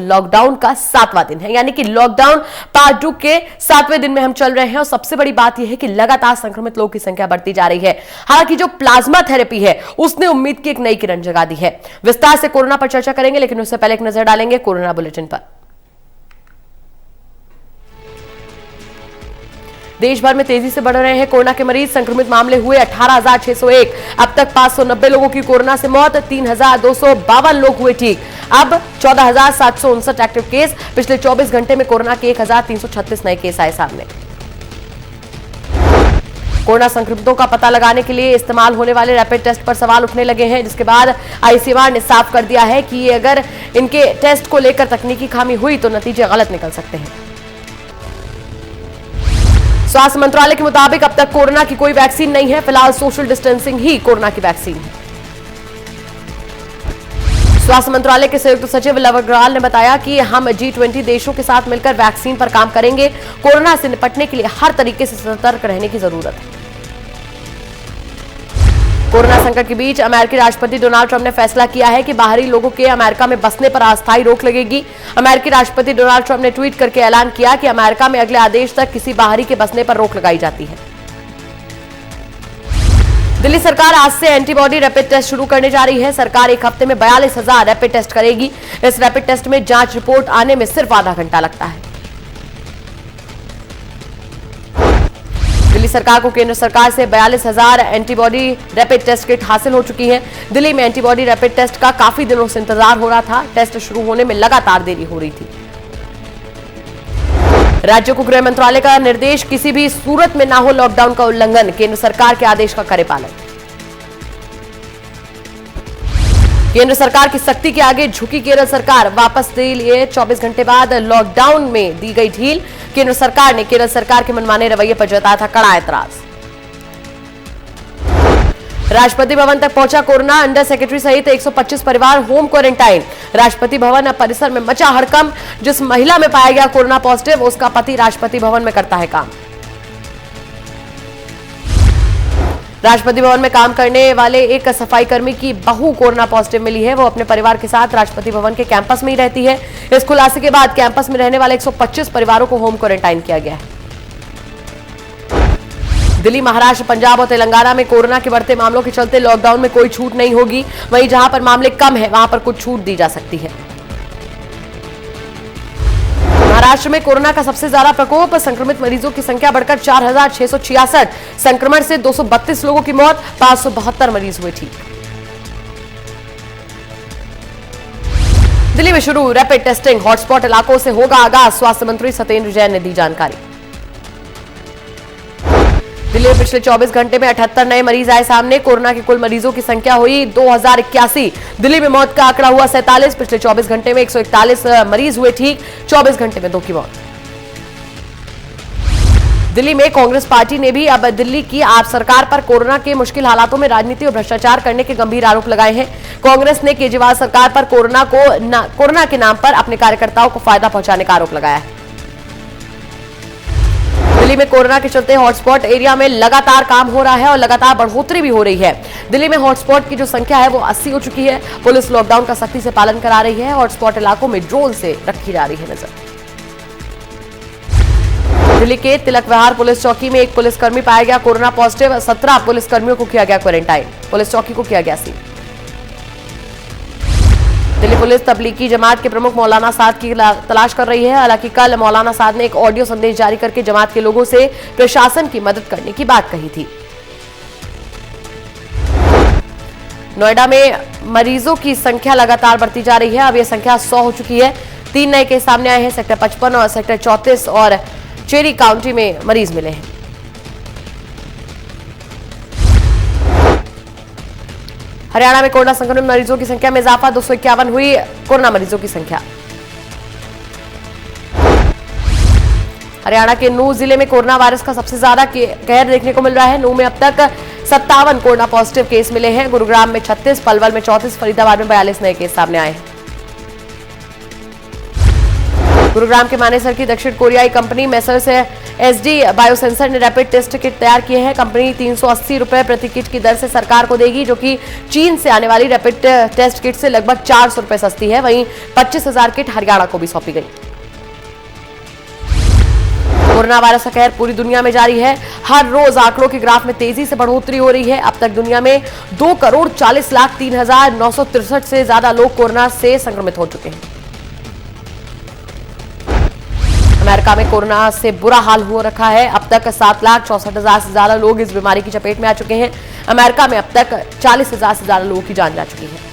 Lockdown का 7वां दिन है, यानी कि लॉकडाउन पार्ट 2 के 7वें दिन में हम चल रहे हैं। और सबसे बड़ी बात यह है कि लगातार संक्रमित लोगों की संख्या बढ़ती जा रही है। हालांकि जो प्लाज्मा थेरेपी है उसने उम्मीद की एक नई किरण जगा दी है। विस्तार से कोरोना पर चर्चा करेंगे, लेकिन उससे पहले एक नजर डालेंगे कोरोना बुलेटिन पर। देश भर में तेजी से बढ़ रहे हैं कोरोना के मरीज। संक्रमित मामले हुए 18,601। अब तक 590 लोगों की कोरोना से मौत, 3,252 लोग हुए ठीक। अब 14,759 एक्टिव केस। पिछले 24 घंटे में कोरोना के 1,336 नए केस आए सामने। कोरोना संक्रमितों का पता लगाने के लिए इस्तेमाल होने वाले रैपिड टेस्ट पर सवाल उठने लगे हैं, जिसके बाद आईसीएमआर ने साफ कर दिया है कि अगर इनके टेस्ट को लेकर तकनीकी खामी हुई तो नतीजे गलत निकल सकते हैं। स्वास्थ्य मंत्रालय के मुताबिक अब तक कोरोना की कोई वैक्सीन नहीं है। फिलहाल सोशल डिस्टेंसिंग ही कोरोना की वैक्सीन है। स्वास्थ्य मंत्रालय के संयुक्त सचिव लव अग्रवाल ने बताया कि हम G20 देशों के साथ मिलकर वैक्सीन पर काम करेंगे। कोरोना से निपटने के लिए हर तरीके से सतर्क रहने की जरूरत है। कोरोना संकट के बीच अमेरिकी राष्ट्रपति डोनाल्ड ट्रंप ने फैसला किया है कि बाहरी लोगों के अमेरिका में बसने पर अस्थायी रोक लगेगी। अमेरिकी राष्ट्रपति डोनाल्ड ट्रंप ने ट्वीट करके ऐलान किया कि अमेरिका में अगले आदेश तक किसी बाहरी के बसने पर रोक लगाई जाती है। दिल्ली सरकार आज से एंटीबॉडी रैपिड टेस्ट शुरू करने जा रही है। सरकार एक हफ्ते में 42,000 रैपिड टेस्ट करेगी। इस रैपिड टेस्ट में जांच रिपोर्ट आने में सिर्फ आधा घंटा लगता है। दिल्ली सरकार को केंद्र सरकार से 42,000 एंटीबॉडी रैपिड टेस्ट किट हासिल हो चुकी है। दिल्ली में एंटीबॉडी रैपिड टेस्ट का काफी दिनों से इंतजार हो रहा था। टेस्ट शुरू होने में लगातार देरी हो रही थी। राज्यों को गृह मंत्रालय का निर्देश, किसी भी सूरत में ना हो लॉकडाउन का उल्लंघन। केंद्र सरकार के आदेश का करे पालन। केंद्र सरकार की सख्ती के आगे झुकी केरल सरकार। वापस ले लिए 24 घंटे बाद लॉकडाउन में दी गई ढील। केंद्र सरकार ने केरल सरकार के मनमाने रवैये पर जताया था कड़ा ऐतराज। राष्ट्रपति भवन तक पहुंचा कोरोना। अंडर सेक्रेटरी सहित 125 परिवार होम क्वारंटाइन। राष्ट्रपति भवन परिसर में मचा हड़कंप। जिस महिला में पाया गया कोरोना पॉजिटिव, उसका पति राष्ट्रपति भवन में करता है काम। राष्ट्रपति भवन में काम करने वाले एक सफाई कर्मी की बहू कोरोना पॉजिटिव मिली है। वो अपने परिवार के साथ राष्ट्रपति भवन के कैंपस में ही रहती है। इस खुलासे के बाद कैंपस में रहने वाले 125 परिवारों को होम क्वारंटाइन किया गया है। दिल्ली, महाराष्ट्र, पंजाब और तेलंगाना में कोरोना के बढ़ते मामलों के चलते लॉकडाउन में कोई छूट नहीं होगी। वहीं जहां पर मामले कम है वहां पर कुछ छूट दी जा सकती है। महाराष्ट्र में कोरोना का सबसे ज्यादा प्रकोप। संक्रमित मरीजों की संख्या बढ़कर 4,666। संक्रमण से 232 लोगों की मौत, 572 मरीज हुए ठीक। दिल्ली में शुरू रैपिड टेस्टिंग। हॉटस्पॉट इलाकों से होगा आगाज। स्वास्थ्य मंत्री सत्येंद्र जैन ने दी जानकारी। दिल्ली में पिछले 24 घंटे में 78 नए मरीज आए सामने। कोरोना के कुल मरीजों की संख्या हुई 2,081। दिल्ली में मौत का आंकड़ा हुआ 47। पिछले 24 घंटे में 141 मरीज हुए ठीक। 24 घंटे में 2 की मौत। दिल्ली में कांग्रेस पार्टी ने भी अब दिल्ली की आप सरकार पर कोरोना के मुश्किल हालातों में राजनीति और भ्रष्टाचार करने के गंभीर आरोप लगाए हैं। कांग्रेस ने केजरीवाल सरकार पर कोरोना के नाम पर अपने कार्यकर्ताओं को फायदा पहुंचाने का आरोप लगाया है। दिल्ली में कोरोना के चलते हॉटस्पॉट एरिया में लगातार काम हो रहा है और लगातार बढ़ोतरी भी हो रही है। दिल्ली में हॉटस्पॉट की जो संख्या है वो 80 हो चुकी है। पुलिस लॉकडाउन का सख्ती से पालन करा रही है। हॉटस्पॉट इलाकों में ड्रोन से रखी जा रही है नजर। दिल्ली के तिलक विहार पुलिस चौकी में एक पुलिसकर्मी पाया गया कोरोना पॉजिटिव। 17 पुलिसकर्मियों को किया गया क्वारंटाइन। पुलिस चौकी को किया गया सील। दिल्ली पुलिस तबलीगी जमात के प्रमुख मौलाना साद की तलाश कर रही है। हालांकि कल मौलाना साद ने एक ऑडियो संदेश जारी करके जमात के लोगों से प्रशासन की मदद करने की बात कही थी। नोएडा में मरीजों की संख्या लगातार बढ़ती जा रही है। अब यह संख्या 100 हो चुकी है। 3 नए केस सामने आए हैं। सेक्टर 55 और सेक्टर 34 और चेरी काउंटी में मरीज मिले हैं। हरियाणा में कोरोना संक्रमित मरीजों की संख्या में इजाफा। 251 हुई कोरोना मरीजों की संख्या। हरियाणा के नूह जिले में कोरोना वायरस का सबसे ज्यादा कहर देखने को मिल रहा है। नूह में अब तक 57 कोरोना पॉजिटिव केस मिले हैं। गुरुग्राम में 36, पलवल में 34, फरीदाबाद में 42 नए केस सामने आए हैं। गुरुग्राम के मानेसर की दक्षिण कोरियाई कंपनी मेसर्स एसडी बायोसेंसर ने रैपिड टेस्ट किट तैयार किए हैं। कंपनी 380 रुपए प्रति किट की दर से सरकार को देगी, जो कि चीन से आने वाली रैपिड टेस्ट किट से लगभग 400 रुपए सस्ती है। वहीं 25,000 किट हरियाणा को भी सौंपी गई। कोरोना वायरस का कहर पूरी दुनिया में जारी है। हर रोज आंकड़ों के ग्राफ में तेजी से बढ़ोतरी हो रही है। अब तक दुनिया में 2,40,03,963 से ज्यादा लोग कोरोना से संक्रमित हो चुके हैं। अमेरिका में कोरोना से बुरा हाल हो रखा है। अब तक 7,64,000 से ज्यादा लोग इस बीमारी की चपेट में आ चुके हैं। अमेरिका में अब तक 40,000 से ज्यादा लोगों की जान जा चुकी है।